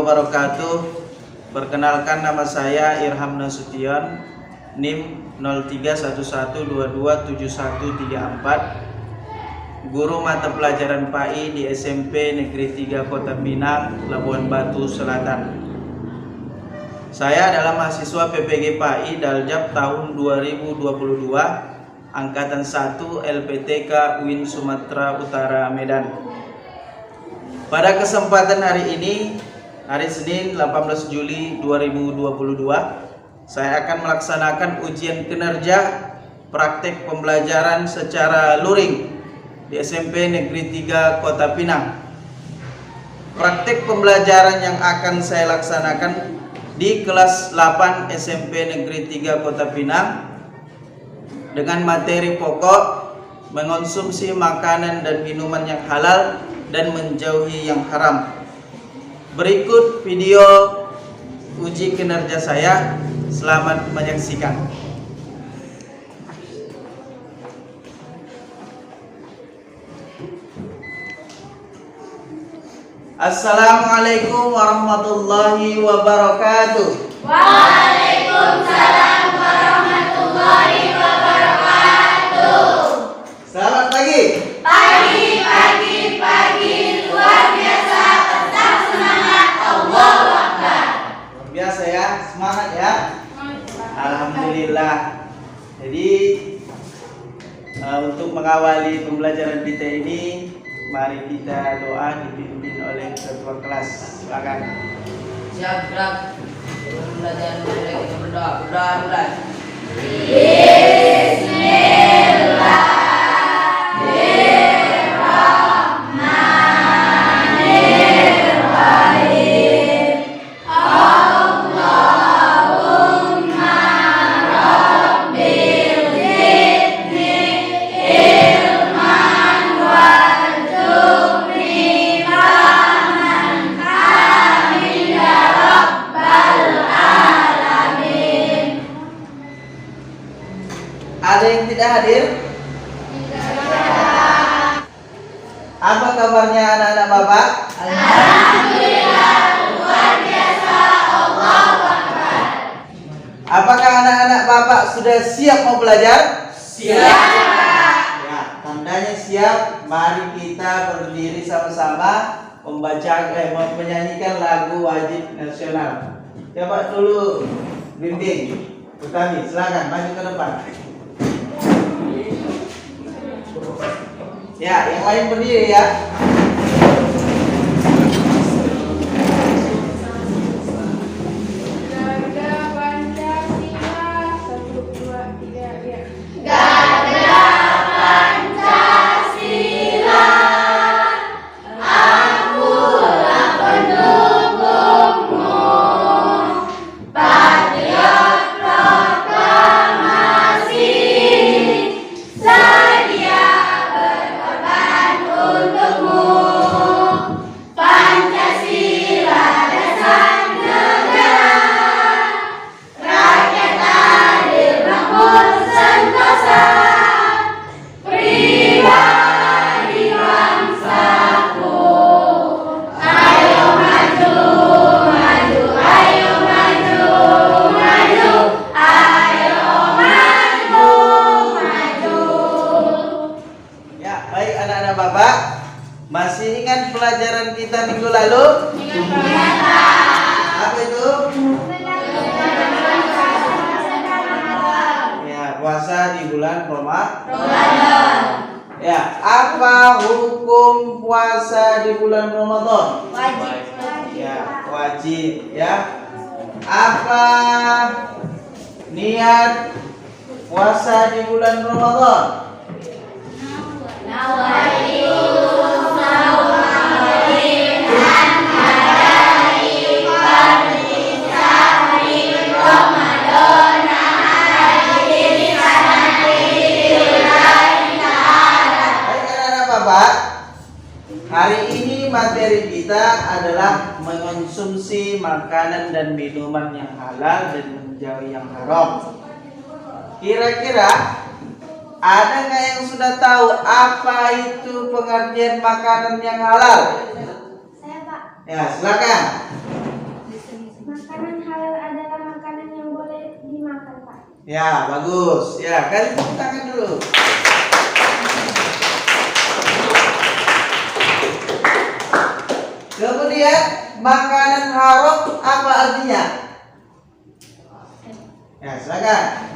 wabarakatuh. Perkenalkan, nama saya Irham Nasution, NIM 0311227134, guru mata pelajaran PAI di SMP Negeri 3 Kota Pinang, Labuan Batu Selatan. Saya adalah mahasiswa PPG PAI Daljab tahun 2022, Angkatan 1 LPTK UIN Sumatera Utara Medan. Pada kesempatan hari ini, hari Senin 18 Juli 2022, saya akan melaksanakan ujian kinerja praktek pembelajaran secara luring di SMP Negeri 3 Kota Pinang. Praktek pembelajaran yang akan saya laksanakan di kelas 8 SMP Negeri 3 Kota Pinang dengan materi pokok mengonsumsi makanan dan minuman yang halal dan menjauhi yang haram. Berikut video uji kinerja saya. Selamat menyaksikan. Assalamualaikum warahmatullahi wabarakatuh. Waalaikumsalam warahmatullahi wabarakatuh. Selamat pagi. Pagi, luar biasa, tetap semangat, Allahu Akbar. Luar biasa ya, semangat ya. Alhamdulillah. Jadi untuk mengawali pembelajaran kita ini, mari kita doa dipimpin oleh ketua kelas. Silakan. Siap gerak. Pembelajaran kita berdoa. Mulai. Ada yang tidak hadir? Apa kabarnya anak-anak Bapak? Alhamdulillah, luar biasa, Allahu Akbar. Apakah anak-anak Bapak sudah siap mau belajar? Siap. Ya, tandanya siap. Mari kita berdiri sama-sama menyanyikan lagu wajib nasional. Coba dulu bimbing. Utami, silakan maju ke depan. Ya, yang lain berdiri ya. Garda Pancasila 1, 2, 3 ya. Garda Pancasila, akulah pendukungmu. Patriot proklamasi, sedia berkorban untukmu. Pancasila dasar negara, rakyat adil makmur sentosa, pribadi bangsaku. Ayo maju, maju, ayo maju, maju, ayo maju, maju. Ya, baik anak-anak Bapak. Masih ingat pelajaran kita minggu lalu? Apa itu? Ya, puasa di bulan Ramadan. Ya, apa hukum puasa di bulan Ramadan? Wajib. Ya, wajib ya. Apa niat puasa di bulan Ramadan? Nawaitu sawalihan hadai fardhi sahri Ramadan haidin sanati lillahi ta'ala. Baik anak-anak Bapak, hari ini materi kita adalah mengonsumsi makanan dan minuman yang halal dan menjauhi yang haram. Kira-kira ada nggak yang sudah tahu apa itu pengertian makanan yang halal? Saya, Pak. Ya, silakan. Ya, bagus. Ya, kasih tepuk tangan dulu. Kemudian makanan haram apa artinya? Ya, silakan.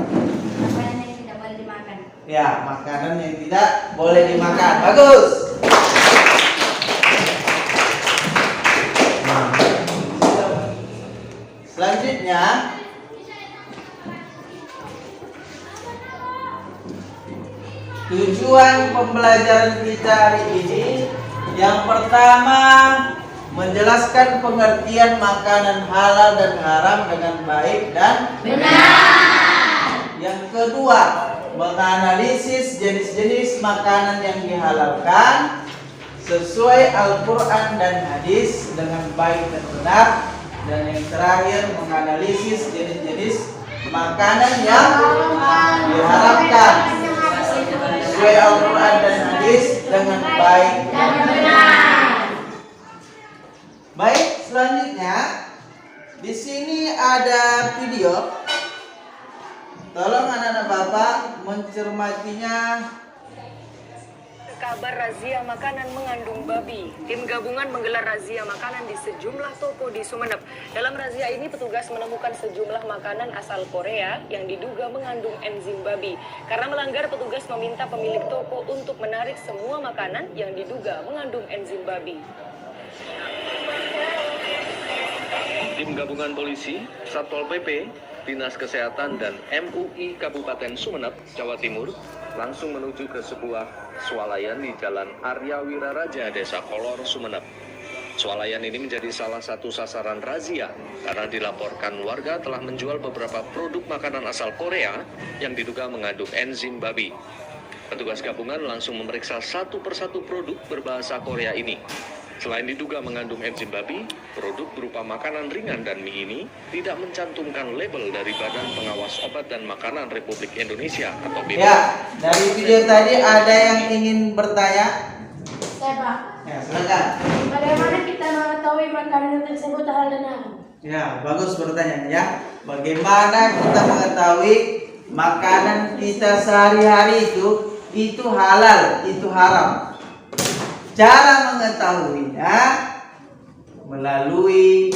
Makanan yang tidak boleh dimakan. Ya, makanan yang tidak boleh dimakan. Bagus. Selanjutnya, tujuan pembelajaran kita hari ini yang pertama menjelaskan pengertian makanan halal dan haram dengan baik dan Benar. yang kedua, menganalisis jenis-jenis makanan yang dihalalkan sesuai Al-Quran dan hadis dengan baik dan benar. Dan yang terakhir, menganalisis jenis-jenis makanan yang diharapkan sesuai Al-Quran dan hadis dengan baik dan benar. Baik, selanjutnya di sini ada video. Tolong anak-anak Bapak mencermatinya. Kabar razia makanan mengandung babi. Tim gabungan menggelar razia makanan di sejumlah toko di Sumeneb. Dalam razia ini petugas menemukan sejumlah makanan asal Korea yang diduga mengandung enzim babi. Karena melanggar, petugas meminta pemilik toko untuk menarik semua makanan yang diduga mengandung enzim babi. Tim gabungan polisi, Satpol PP, Dinas Kesehatan dan MUI Kabupaten Sumeneb, Jawa Timur langsung menuju ke sebuah swalayan di Jalan Arya Wiraraja, Desa Kolor, Sumeneb. Swalayan ini menjadi salah satu sasaran razia karena dilaporkan warga telah menjual beberapa produk makanan asal Korea yang diduga mengandung enzim babi. Petugas gabungan langsung memeriksa satu persatu produk berbahasa Korea ini. Selain diduga mengandung enzim babi, produk berupa makanan ringan dan mie ini tidak mencantumkan label dari Badan Pengawas Obat dan Makanan Republik Indonesia atau BPOM. Ya, dari video tadi ada yang ingin bertanya? Saya Pak. Ya, silakan. Bagaimana kita mengetahui makanan tersebut halal dan haram? Ya, bagus pertanyaannya ya. Bagaimana kita mengetahui makanan kita sehari-hari itu halal, itu haram? Cara mengetahuinya melalui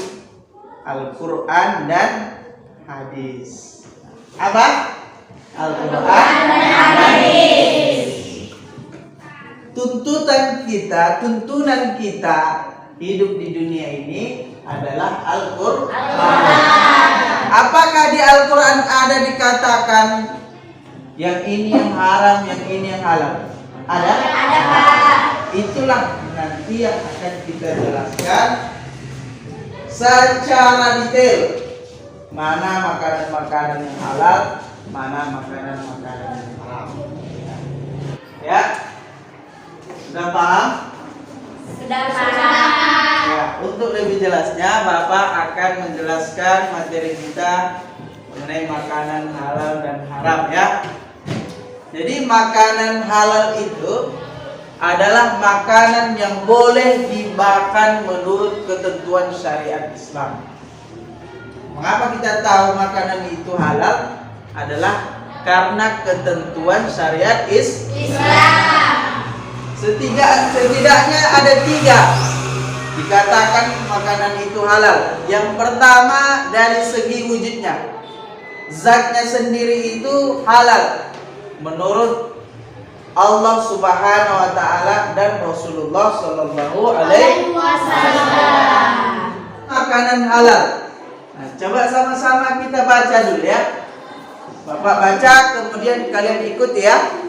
Al-Quran dan hadis. Apa? Al-Quran dan hadis. Tuntunan kita hidup di dunia ini adalah Al-Quran. Apakah di Al-Quran ada dikatakan yang ini yang haram, yang ini yang halal? Ada? Ada, Pak. Itulah nanti yang akan kita jelaskan secara detail mana makanan-makanan yang halal, mana makanan-makanan yang haram. Ya, sudah paham? Sudah paham. Ya, untuk lebih jelasnya Bapak akan menjelaskan materi kita mengenai makanan halal dan haram ya. Jadi makanan halal itu adalah makanan yang boleh dimakan menurut ketentuan syariat Islam. Mengapa kita tahu makanan itu halal? Adalah karena ketentuan syariat Islam. Setidaknya ada 3 dikatakan makanan itu halal. Yang pertama dari segi wujudnya, zatnya sendiri itu halal menurut Allah Subhanahu wa taala dan Rasulullah sallallahu alaihi wasallam. Makanan halal. Nah, coba sama-sama kita baca dulu ya. Bapak baca, kemudian kalian ikut ya.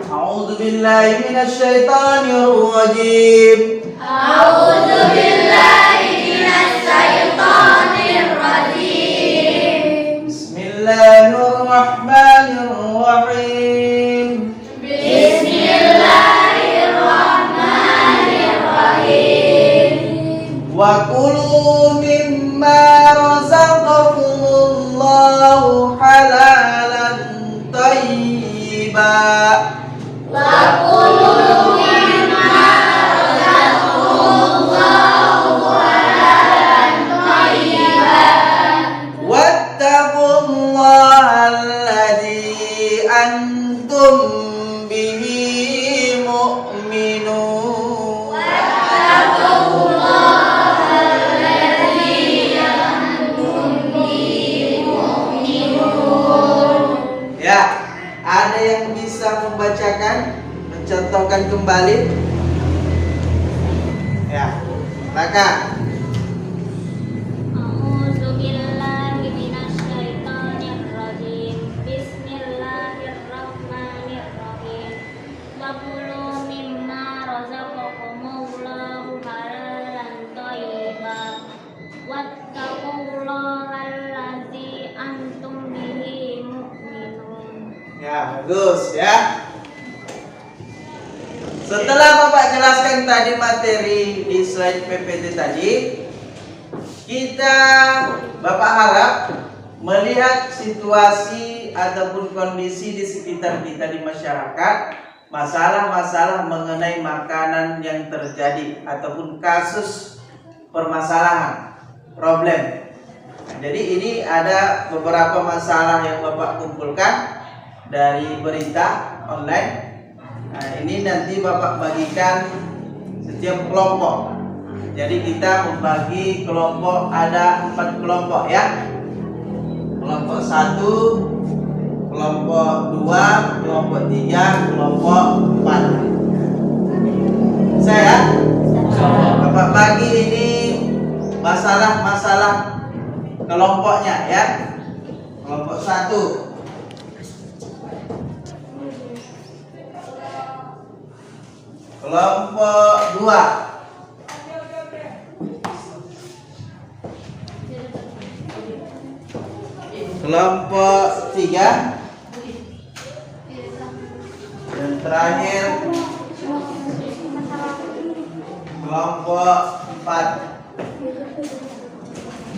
A'udzu billahi minasyaitonir rajim. A'udzu billahi minasy syaithanir rajim. Bismillahirrahmanirrahim. Bismillahirrahmanirrahim. Wa kulu mimma razaqakumullahu halalan thayyiba. Wa kulu mimma razaqakumullahu halalan thayyiban. Wattaqullaha antum bihi mu'minun. Ya, ada yang bisa membacakan, mencontohkan kembali? Ya, silakan. Bismillahirrahmanirrahim. Wa kulu mimma razaqakumullahu halalan thayyiban. Wattaqullahallazi antum bihi mu'minun. Ya, bagus ya. Setelah Bapak jelaskan tadi materi di slide PPT tadi, Bapak harap melihat situasi ataupun kondisi di sekitar kita di masyarakat, masalah-masalah mengenai makanan yang terjadi ataupun kasus permasalahan, problem. Nah, jadi ini ada beberapa masalah yang Bapak kumpulkan dari berita online. Nah, ini nanti Bapak bagikan setiap kelompok. Jadi kita membagi kelompok, ada 4 kelompok ya. Kelompok 1, kelompok 2, kelompok 3, kelompok 4. Saya Bapak bagi ini masalah-masalah kelompoknya ya. Kelompok 1, kelompok 2, kelompok 3, dan terakhir kelompok 4.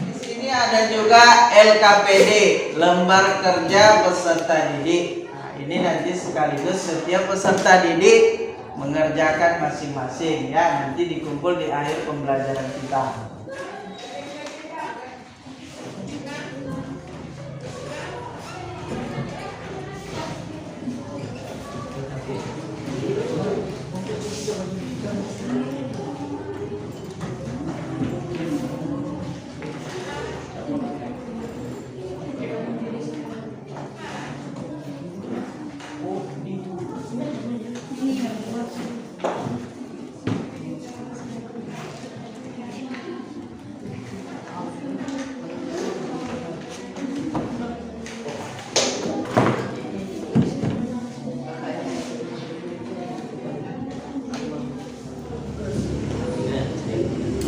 Di sini ada juga LKPD, lembar kerja peserta didik. Nah, ini nanti sekaligus setiap peserta didik mengerjakan masing-masing ya, nanti dikumpul di akhir pembelajaran kita.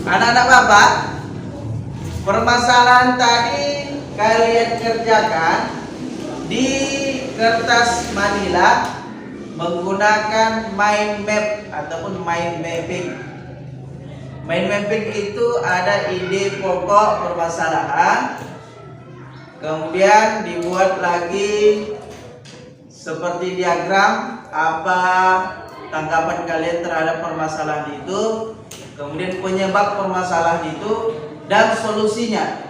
Anak-anak Bapak, permasalahan tadi kalian kerjakan di kertas manila menggunakan mind map ataupun mind mapping. Mind mapping itu ada ide pokok permasalahan, kemudian dibuat lagi seperti diagram apa tanggapan kalian terhadap permasalahan itu, kemudian penyebab permasalahan itu dan solusinya.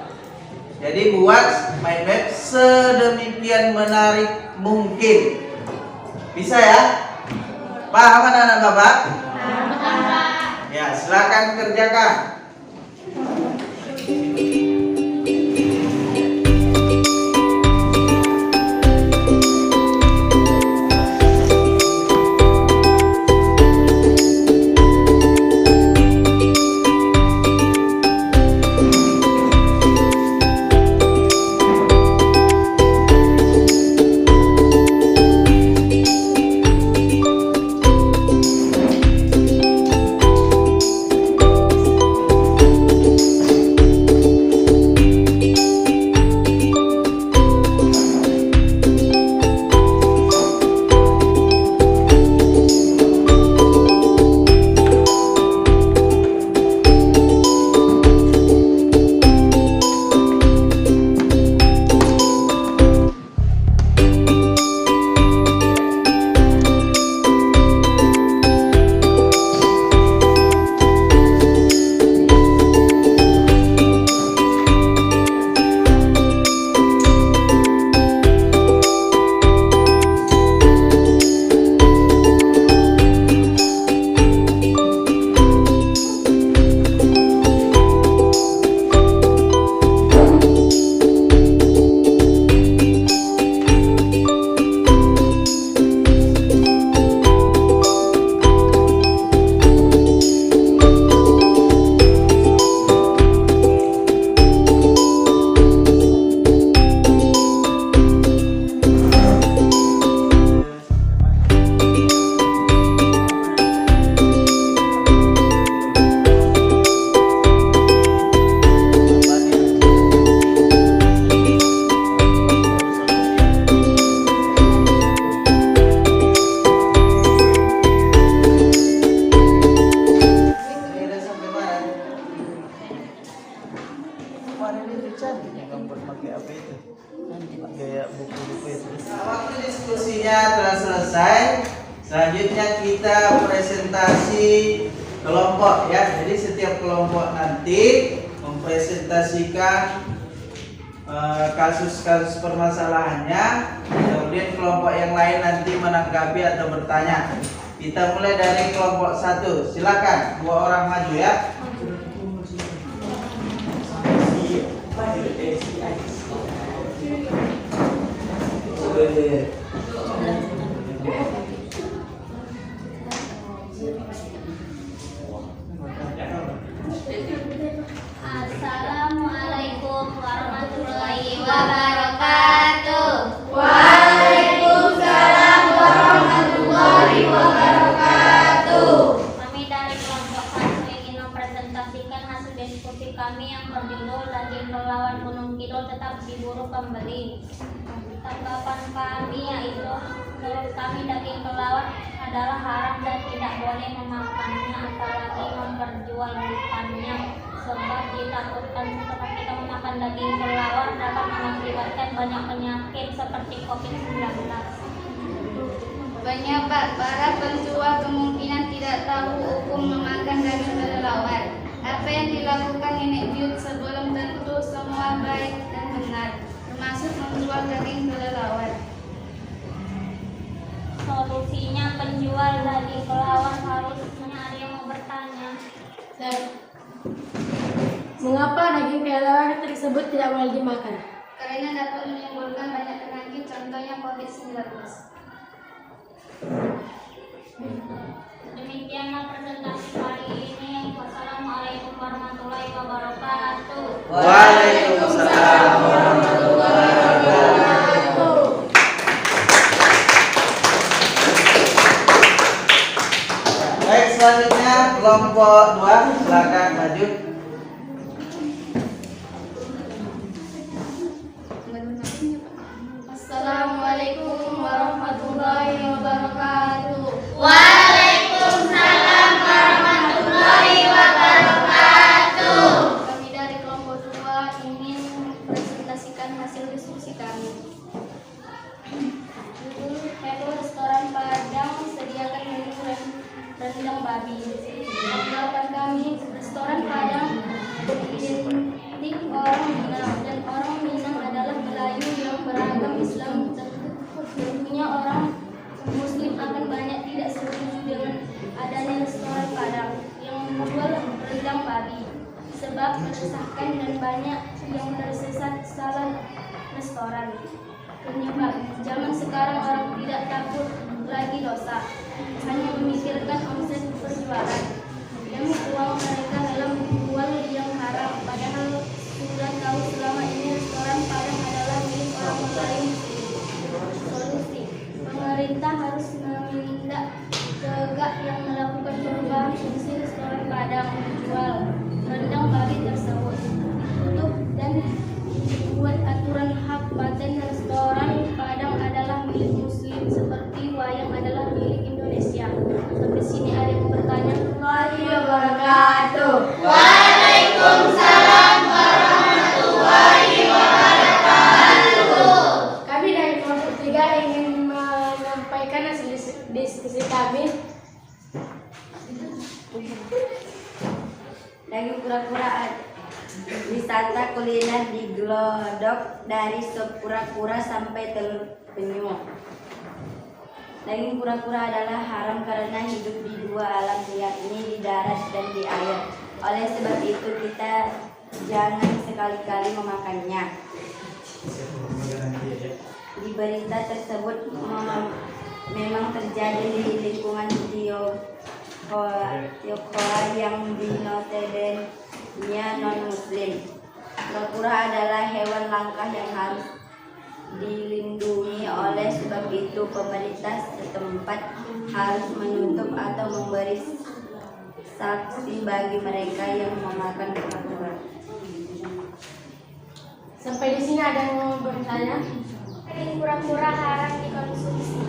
Jadi buat mind map sedemikian menarik mungkin. Bisa ya? Paham anak-anak Bapak? Ya, silakan kerjakan. selesai, selanjutnya kita presentasi kelompok ya. Jadi setiap kelompok nanti mempresentasikan kasus-kasus permasalahannya, kemudian kelompok yang lain nanti menanggapi atau bertanya. Kita mulai dari kelompok 1. Silakan, 2 orang maju ya. Assalamualaikum warahmatullahi wabarakatuh. Waalaikumsalam warahmatullahi wabarakatuh. Kami dari kelompok 1 ingin mempresentasikan hasil diskusi kami yang berjudul daging kelelawar Gunung Kidul tetap diburu pembeli. Tanggapan kami yaitu, menurut kami daging kelelawar adalah haram dan tidak boleh memakannya apalagi memperjualbelikannya, sebab ditakutkan ketika memakan daging kelelawar dapat mengakibatkan banyak penyakit seperti COVID-19. Banyak para penjual kemungkinan tidak tahu hukum memakan daging kelelawar. Apa yang dilakukan nenek buyut sebelum tentu semua baik dan benar, termasuk menjual daging kelelawar. Solusinya penjual daging kelelawar harusnya ada yang mau bertanya. Mengapa daging kelelawar tersebut tidak boleh dimakan? Karena dapat menimbulkan banyak penyakit, contohnya COVID-19. Demikianlah presentasi kali ini. Wassalamualaikum warahmatullahi wabarakatuh. Waalaikumsalam warahmatullahi wabarakatuh. Baik, selanjutnya kelompok 2, silakan maju. Assalamualaikum warahmatullahi wabarakatuh. Waalaikumsalam warahmatullahi wabarakatuh. Kami dari kelompok 2 ingin mempresentasikan hasil diskusi kami. Judul menu restoran Padang sediakan menu rendang babi. Tanggapan kami, restoran Padang identik orang Minang, dan orang Minang adalah Melayu yang beragam Islam. Tentunya orang Muslim akan banyak tidak setuju dengan adanya restoran Padang yang menjual rendang babi, sebab meresahkan dan banyak yang tersesat salah restoran. Penyebab zaman sekarang orang tidak takut lagi dosa, hanya memikirkan omset perjualan. Demi uang mereka dalam menjual yang haram, padahal sudah tahu selama ini restoran Padang adalah milik orang lain. Solusi, pemerintah harus menindak tegak yang melakukan perubahan fungsi restoran Padang menjual rendang babi tersebut, ditutup dan dibuat aturan hak paten restoran Padang adalah milik Muslim seperti wayang adalah milik Indonesia. Sampai sini ada yang bertanya. Waalaikumsalam warahmatullahi wabarakatuh. Kami dari kelompok 3 ingin menyampaikan hasil diskusi kami. Daging kura-kura wisata kuliner di Glodok dari sop kura-kura sampai telur penyu. Daging kura-kura adalah haram karena hidup di 2 alam, yakni di darat dan di air. Oleh sebab itu kita jangan sekali-kali memakannya. Di berita tersebut memang terjadi di lingkungan Tionghoa yang notabene-nya non-muslim. Kura-kura adalah hewan langka yang harus dilindungi. Oleh sebab itu pemerintah setempat harus menutup atau memberi sanksi bagi mereka yang memakan kura-kura. Sampai di sini ada yang mau bertanya? Daging kura-kura haram dikonsumsi.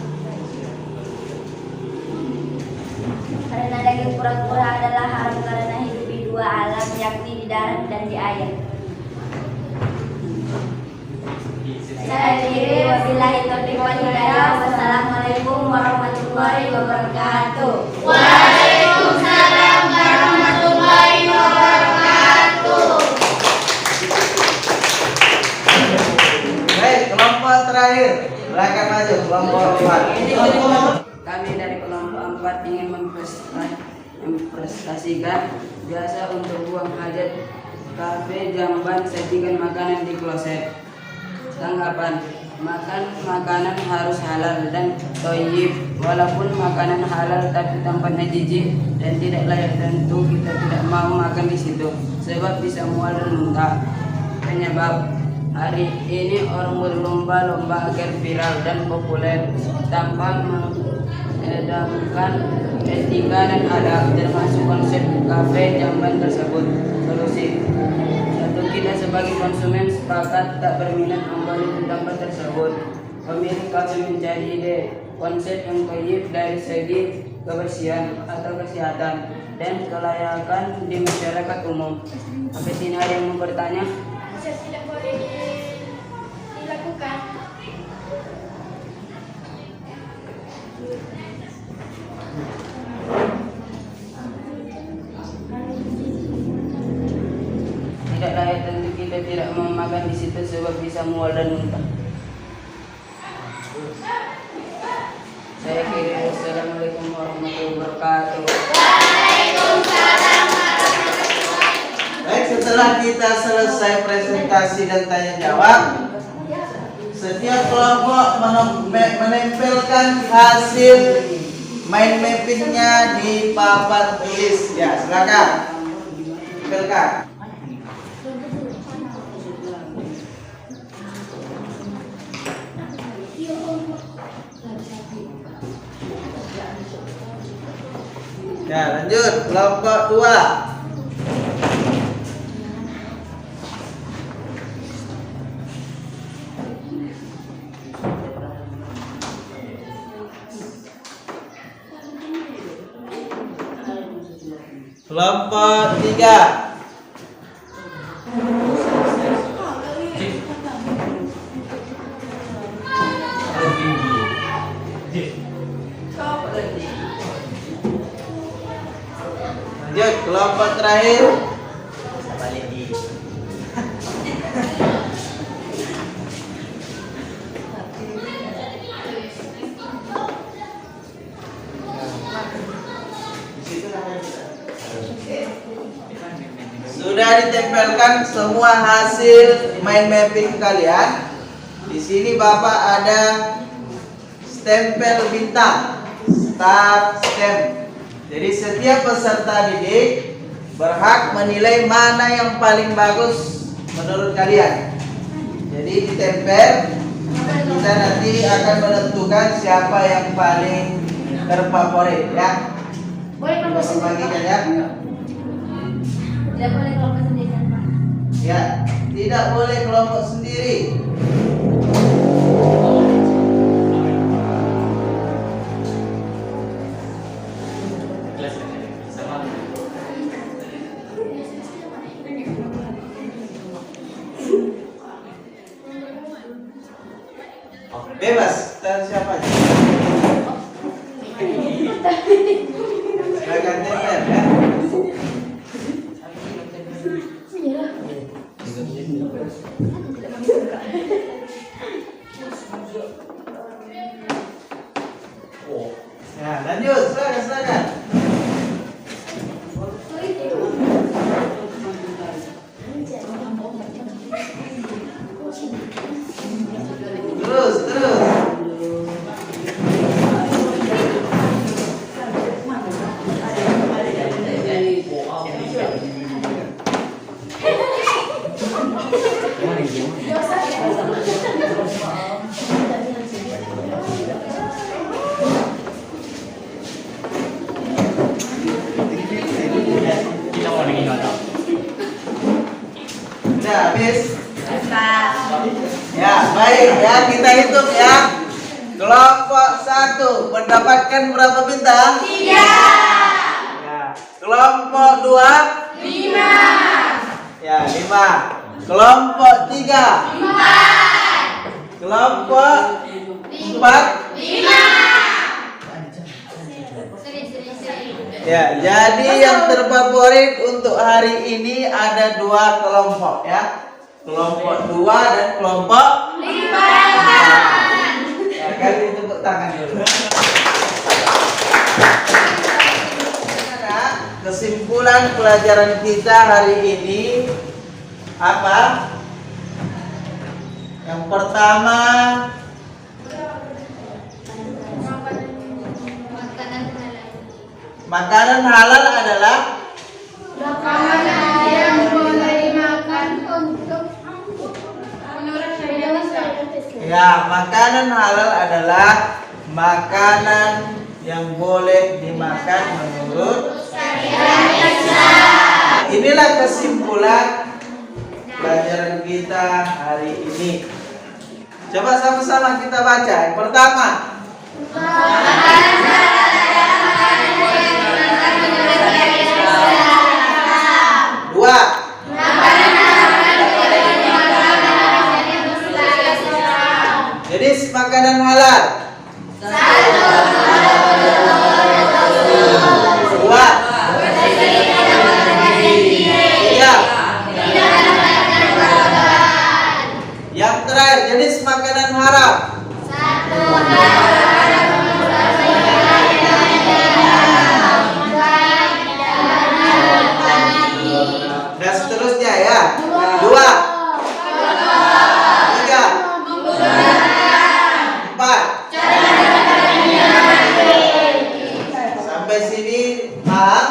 Karena daging kura-kura adalah haram karena hidup di 2 alam, yakni di darat dan di air. Saya akhiri, wabillahi taufiq wal hidayah. Wassalamualaikum Assalamualaikum warahmatullahi wabarakatuh. Waalaikumsalam warahmatullahi wabarakatuh. Baik, kelompok terakhir. Silakan maju kelompok 4. Kami dari kelompok 4 ingin memprestasikan jasa untuk buang hajat kafe jamban sajikan makanan di kloset. Tanggapan: makanan harus halal dan thayyib. Walaupun makanan halal tapi tampaknya jijik dan tidak layak, tentu kita tidak mau makan di situ sebab bisa mual dan muntah. Penyebab: hari ini orang berlomba-lomba agar viral dan populer tanpa mengedepankan etika dan adab, termasuk konsep kafe jamban tersebut. Solusi: satu, kita sebagai konsumen sepakat tak berminat membeli tempat tersebut. Pemilik kafe mencari ide konsep yang baik dari segi kebersihan atau kesehatan dan kelayakan di masyarakat umum. Apa tidak ada yang mau bertanya? Tidak boleh dilakukan. Tidak layak, tentu kita tidak mau makan di situ sebab bisa mual dan muntah. Saya kiri. Wassalamualaikum warahmatullahi wabarakatuh. Baik, setelah kita selesai presentasi dan tanya jawab, setiap kelompok menempelkan hasil mind mappingnya di papan tulis. Ya, silakan. Tempelkan. Ya, lanjut kelompok 2. Kelompok 3. Lanjut kelompok terakhir. Sudah ditempelkan semua hasil mind mapping kalian. Di sini Bapak ada stempel bintang, star stamp. Jadi setiap peserta didik berhak menilai mana yang paling bagus menurut kalian. Jadi ditempel, kita nanti akan menentukan siapa yang paling terfavorit ya. Boleh kelompok sendiri, Bagikan ya. Tidak boleh kelompok sendiri, Pak. Ya, tidak boleh kelompok sendiri. Bebas, dan siapa aja. Silakan tempel ya. Nah, lanjut, silakan. Terus. Udah habis? Ya, baik ya, kita hitung ya. Kelompok 1 mendapatkan berapa bintang? 3. Ya. Kelompok 2? 5. Ya, 5. Kelompok 3? 4. Kelompok 4? 5. Ya, jadi yang terfavorit untuk hari ini ada 2 kelompok ya. Kelompok 2 dan kelompok 5. Ya, kali tepuk tangan dulu. Kesimpulan pelajaran kita hari ini apa? Yang pertama, makanan halal adalah Makanan yang boleh dimakan untuk menurut syariat Islam. ya, makanan halal adalah makanan yang boleh dimakan menurut syariat Islam. Inilah kesimpulan pelajaran kita hari ini. Coba sama-sama kita baca. Yang pertama, dua, jenis makanan halal. Dua, tiga. Yang terakhir, jenis makanan haram. Dan seterusnya ya. Dua, tiga, empat. Sampai sini paham?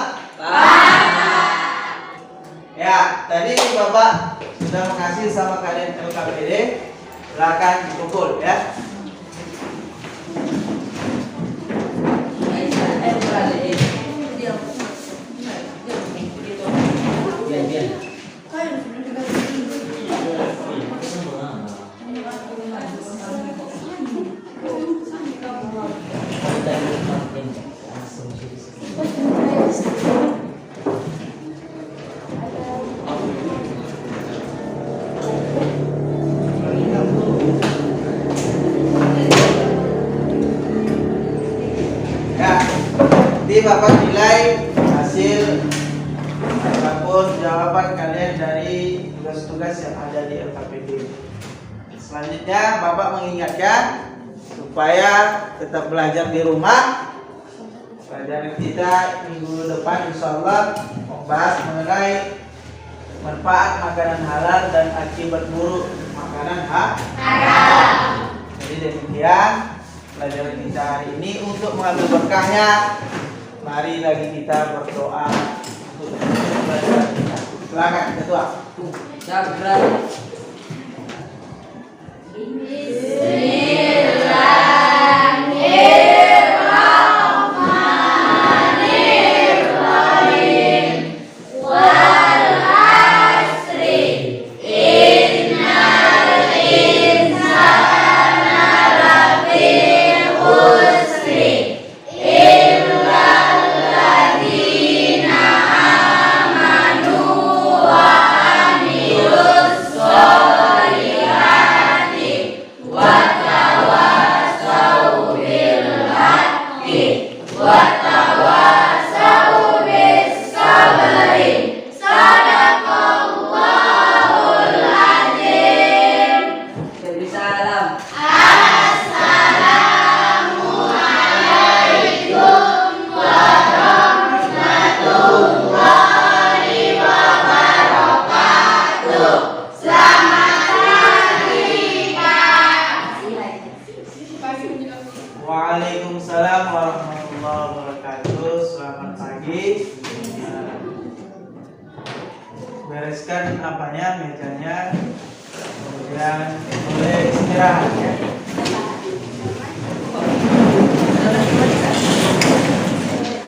Ya, tadi Bapak sudah mengasih sama kalian LKPD. Silakan dipukul ya. Nanti Bapak nilai hasil ataupun jawaban kalian dari tugas-tugas yang ada di LKPD. Selanjutnya Bapak mengingatkan supaya tetap belajar di rumah. Pelajaran kita minggu depan insyaallah membahas mengenai manfaat makanan halal dan akibat buruk makanan haram. Jadi demikian pelajaran kita hari ini. Untuk mengambil berkahnya, mari lagi kita berdoa untuk pelajaran kita. Silakan ketua. Waalaikumsalam warahmatullahi wabarakatuh. Selamat pagi. Bereskan apanya, mejanya, kemudian boleh istirahat ya.